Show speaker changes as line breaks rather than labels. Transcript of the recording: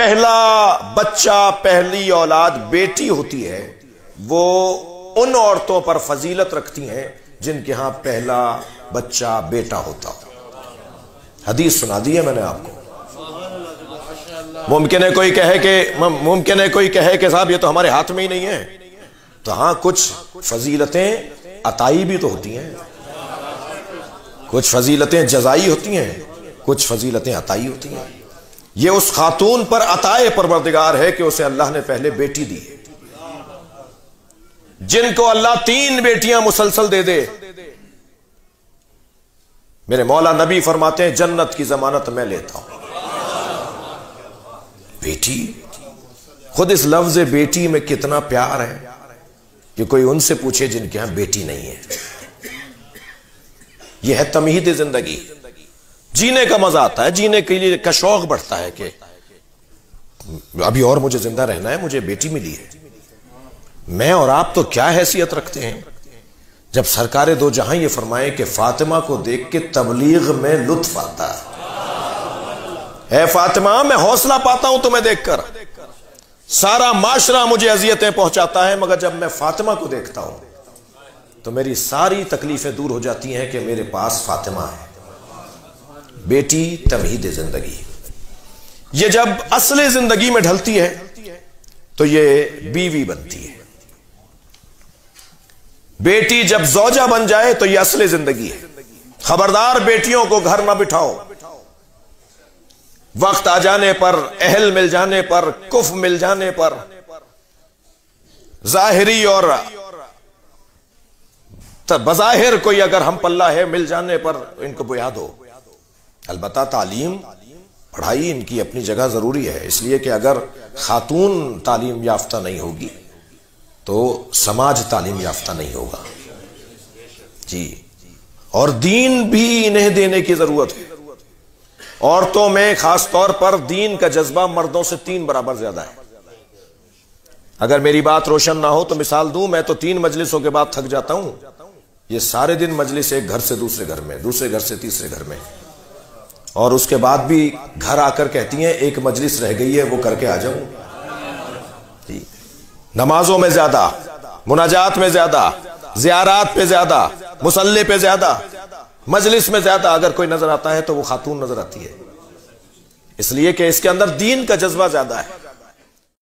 पहला बच्चा, पहली औलाद बेटी होती है, वो उन औरतों पर फजीलत रखती हैं जिनके यहां पहला बच्चा बेटा होता हो। हदीस सुना दी है मैंने आपको। मुमकिन है कोई कहे कि साहब ये तो हमारे हाथ में ही नहीं है। तो हां, कुछ फजीलतें अताई भी तो होती हैं, कुछ फजीलतें जजाई होती हैं, कुछ फजीलतें अताई होती हैं। ये उस खातून पर अताए परवरदिगार है कि उसे अल्लाह ने पहले बेटी दी है। जिनको अल्लाह 3 बेटियां मुसलसल दे दे, मेरे मौला नबी फरमाते हैं जन्नत की जमानत मैं लेता हूं। बेटी, खुद इस लफ्ज बेटी में कितना प्यार है कि कोई उनसे पूछे जिनके यहां बेटी नहीं है। यह है तमहीद जिंदगी। जीने का मजा आता है, जीने के लिए का शौक बढ़ता है कि अभी और मुझे जिंदा रहना है, मुझे बेटी मिली है। मैं और आप तो क्या हैसियत रखते हैं जब सरकार दो जहां ये फरमाए कि फातिमा को देख के तबलीग में लुत्फ आता है फातिमा, मैं हौसला पाता हूं तुम्हें देखकर। सारा माशरा मुझे अजियतें पहुंचाता है, मगर जब मैं फातिमा को देखता हूं तो मेरी सारी तकलीफें दूर हो जाती हैं कि मेरे पास फातिमा है। बेटी तमहीद जिंदगी। ये जब असले जिंदगी में ढलती है तो ये बीवी बनती है। बेटी जब जौजा बन जाए तो ये असले जिंदगी है। खबरदार बेटियों को घर ना बिठाओ। वक्त आ जाने पर, अहल मिल जाने पर, कुफ मिल जाने पर, जाहिरी और बज़ाहिर कोई अगर हम पल्ला है मिल जाने पर इनको बुया दो। अलबत्ता तालीम, पढ़ाई इनकी अपनी जगह जरूरी है, इसलिए कि अगर खातून तालीम याफ्ता नहीं होगी तो समाज तालीम याफ्ता नहीं होगा जी। और दीन भी इन्हें देने की जरूरत है। औरतों में खास तौर पर दीन का जज्बा मर्दों से 3 बराबर ज्यादा है। अगर मेरी बात रोशन ना हो तो मिसाल दूं, मैं तो 3 मजलिसों के बाद थक जाता हूं। ये सारे दिन मजलिस एक घर से दूसरे घर में, दूसरे घर से तीसरे घर में, और उसके बाद भी घर आकर कहती हैं एक मजलिस रह गई है वो करके आ जाऊं जी। नमाजों में ज्यादा, मुनाजात में ज्यादा, ज़ियारात पे ज्यादा, मुसल्ले पे ज्यादा, मजलिस में ज्यादा अगर कोई नजर आता है तो वो खातून नजर आती है, इसलिए कि इसके अंदर दीन का जज्बा ज्यादा है।